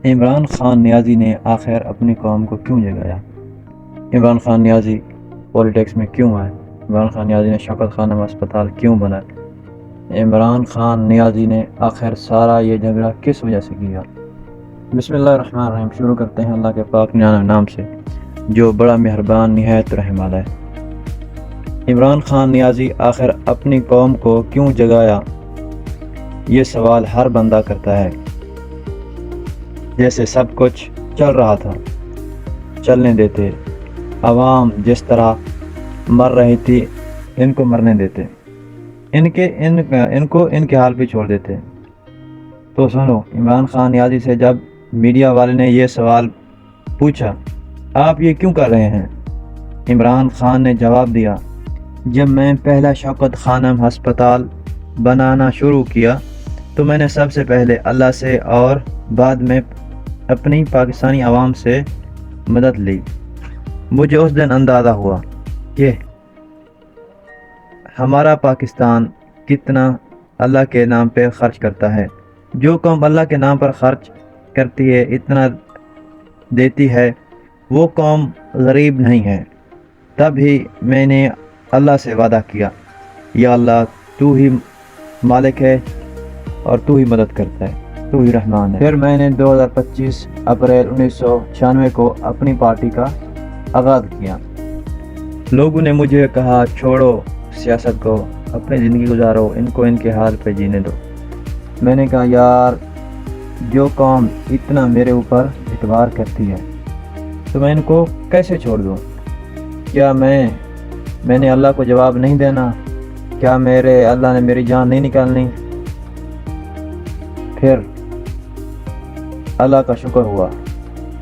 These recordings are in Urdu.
عمران خان نیازی نے آخر اپنی قوم کو کیوں جگایا؟ عمران خان نیازی پولیٹکس میں کیوں آئے؟ عمران خان نیازی نے شوکت خانم اسپتال کیوں بنائے؟ عمران خان نیازی نے آخر سارا یہ جھگڑا کس وجہ سے کیا؟ بسم اللہ الرحمن الرحیم۔ شروع کرتے ہیں اللہ کے پاک نام نام سے جو بڑا مہربان نہایت رحم والا ہے۔ عمران خان نیازی آخر اپنی قوم کو کیوں جگایا؟ یہ سوال ہر بندہ کرتا ہے۔ جیسے سب کچھ چل رہا تھا چلنے دیتے، عوام جس طرح مر رہی تھی ان کو مرنے دیتے، ان کو ان کے حال پہ چھوڑ دیتے۔ تو سنو، عمران خان نیازی سے جب میڈیا والے نے یہ سوال پوچھا آپ یہ کیوں کر رہے ہیں، عمران خان نے جواب دیا جب میں پہلا شوکت خانم ہسپتال بنانا شروع کیا تو میں نے سب سے پہلے اللہ سے اور بعد میں اپنی پاکستانی عوام سے مدد لی۔ مجھے اس دن اندازہ ہوا کہ ہمارا پاکستان کتنا اللہ کے نام پہ خرچ کرتا ہے۔ جو قوم اللہ کے نام پر خرچ کرتی ہے، اتنا دیتی ہے، وہ قوم غریب نہیں ہے۔ تب ہی میں نے اللہ سے وعدہ کیا یا اللہ تو ہی مالک ہے اور تو ہی مدد کرتا ہے، تو ہی رحمان ہے۔ پھر میں نے 2025 اپریل 1996 کو اپنی پارٹی کا آغاز کیا۔ لوگوں نے مجھے کہا چھوڑو سیاست کو، اپنی زندگی گزارو، ان کو ان کے حال پہ جینے دو۔ میں نے کہا یار جو قوم اتنا میرے اوپر اعتبار کرتی ہے تو میں ان کو کیسے چھوڑ دوں؟ کیا میں نے اللہ کو جواب نہیں دینا؟ کیا اللہ نے میری جان نہیں نکالنی؟ پھر اللہ کا شکر ہوا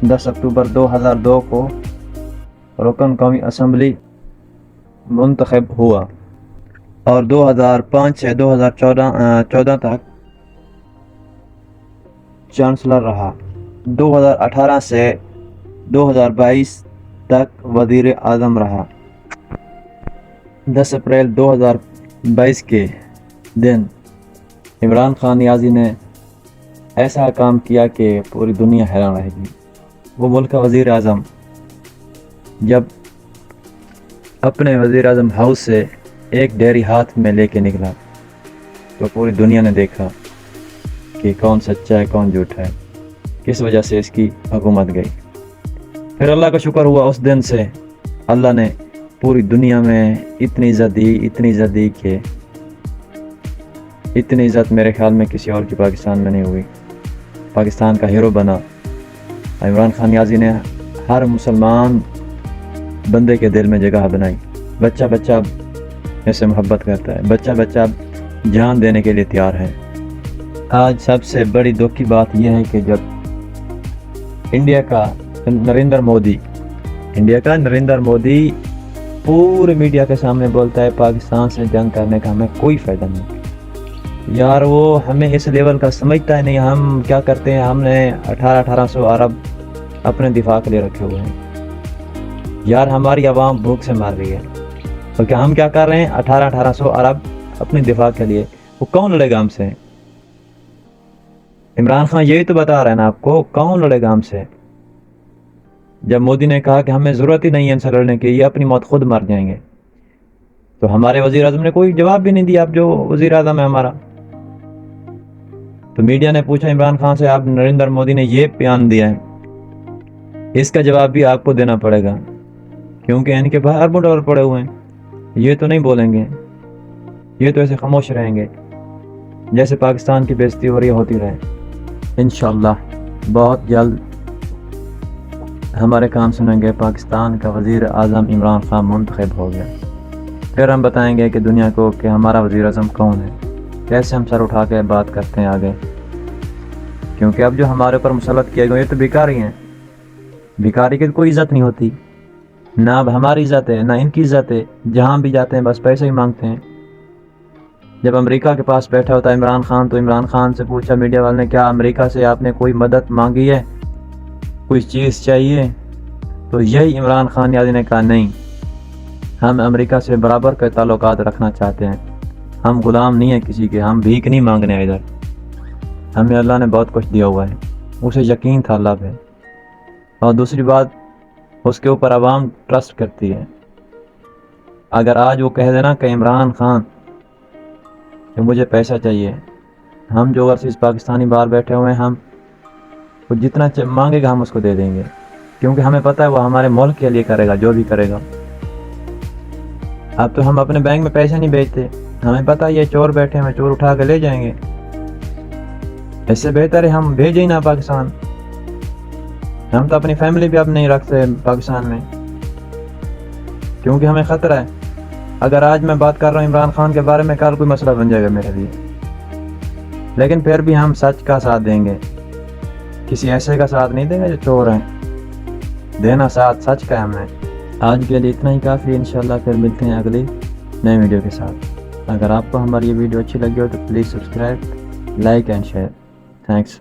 10 اکتوبر 2002 کو رکن قومی اسمبلی منتخب ہوا اور 2005 سے 2014 تک چانسلر رہا۔ 2018 سے 2022 تک وزیر اعظم رہا۔ 10 اپریل 2022 کے دن عمران خان نیازی نے ایسا کام کیا کہ پوری دنیا حیران رہے گی۔ وہ ملک کا وزیر اعظم جب اپنے وزیر اعظم ہاؤس سے ایک ڈیری ہاتھ میں لے کے نکلا تو پوری دنیا نے دیکھا کہ کون سچا ہے کون جھوٹا ہے، کس وجہ سے اس کی حکومت گئی۔ پھر اللہ کا شکر ہوا اس دن سے اللہ نے پوری دنیا میں اتنی عزت دی کہ اتنی عزت میرے خیال میں کسی اور کی پاکستان میں نہیں ہوئی۔ پاکستان کا ہیرو بنا۔ عمران خان نیازی نے ہر مسلمان بندے کے دل میں جگہ بنائی۔ بچہ ایسے محبت کرتا ہے، بچہ جان دینے کے لیے تیار ہے۔ آج سب سے بڑی دکھ کی بات یہ ہے کہ جب انڈیا کا نریندر مودی پورے میڈیا کے سامنے بولتا ہے پاکستان سے جنگ کرنے کا ہمیں کوئی فائدہ نہیں۔ یار وہ ہمیں اس لیول کا سمجھتا ہے نہیں۔ ہم کیا کرتے ہیں، ہم نے 1800 ارب اپنے دفاع کے لیے رکھے ہوئے ہیں۔ یار ہماری عوام بھوک سے مر رہی ہے تو کیا ہم کیا کر رہے ہیں؟ 1800 ارب اپنے دفاع کے لیے۔ وہ کون لڑے گا ہم سے؟ عمران خان یہی تو بتا رہا ہے نا آپ کو، کون لڑے گا ہم سے؟ جب مودی نے کہا کہ ہمیں ضرورت ہی نہیں ہے ان سے لڑنے کی، یہ اپنی موت خود مر جائیں گے، تو ہمارے وزیر اعظم نے کوئی جواب بھی نہیں دیا۔ اب جو وزیر اعظم ہے ہمارا، تو میڈیا نے پوچھا عمران خان سے آپ نریندر مودی نے یہ بیان دیا ہے، اس کا جواب بھی آپ کو دینا پڑے گا کیونکہ ان کے پاس اربوں ڈالر پڑے ہوئے ہیں۔ یہ تو نہیں بولیں گے، یہ تو ایسے خاموش رہیں گے جیسے پاکستان کی بے عزتی ہو رہی ہوتی رہے۔ انشاءاللہ بہت جلد ہمارے کام سنیں گے۔ پاکستان کا وزیر اعظم عمران خان منتخب ہو گیا، پھر ہم بتائیں گے کہ دنیا کو کہ ہمارا وزیر اعظم کون ہے، کیسے ہم سر اٹھا کے بات کرتے ہیں آگے، کیونکہ اب جو ہمارے اوپر مسلط کیے گئے یہ تو بیکاری ہیں۔ بیکاری کی کوئی عزت نہیں ہوتی، نہ اب ہماری عزت ہے نہ ان کی عزت ہے۔ جہاں بھی جاتے ہیں بس پیسے ہی مانگتے ہیں۔ جب امریکہ کے پاس بیٹھا ہوتا ہے عمران خان تو عمران خان سے پوچھا میڈیا والے نے کیا امریکہ سے آپ نے کوئی مدد مانگی ہے، کوئی چیز چاہیے؟ تو یہی عمران خان نیازی نے کہا نہیں، ہم امریکہ سے برابر کے تعلقات رکھنا چاہتے ہیں، ہم غلام نہیں ہیں کسی کے، ہم بھیک نہیں مانگنے ادھر، ہمیں اللہ نے بہت کچھ دیا ہوا ہے۔ اسے یقین تھا اللہ پہ، اور دوسری بات اس کے اوپر عوام ٹرسٹ کرتی ہے۔ اگر آج وہ کہہ دینا کہ عمران خان کہ مجھے پیسہ چاہیے، ہم جو اوورسیز پاکستانی باہر بیٹھے ہوئے ہیں، ہم وہ جتنا مانگے گا ہم اس کو دے دیں گے، کیونکہ ہمیں پتہ ہے وہ ہمارے ملک کے لیے کرے گا جو بھی کرے گا۔ اب تو ہم اپنے بینک میں پیسے نہیں بھیجتے، ہمیں پتہ ہے یہ چور بیٹھے ہیں، چور اٹھا کے لے جائیں گے، اس سے بہتر ہے ہم بھیجیں ہی نہ پاکستان۔ ہم تو اپنی فیملی بھی اب نہیں رکھتے پاکستان میں، کیونکہ ہمیں خطرہ ہے۔ اگر آج میں بات کر رہا ہوں عمران خان کے بارے میں، کل کوئی مسئلہ بن جائے گا میرے لیے، لیکن پھر بھی ہم سچ کا ساتھ دیں گے، کسی ایسے کا ساتھ نہیں دیں گے جو چور ہیں، دینا ساتھ سچ کا ہے ہمیں۔ آج کے لیے اتنا ہی کافی ہے، انشاءاللہ پھر ملتے ہیں اگلی نئے ویڈیو کے ساتھ۔ اگر آپ کو ہماری یہ ویڈیو اچھی لگی ہو تو please subscribe, like and share. Thanks.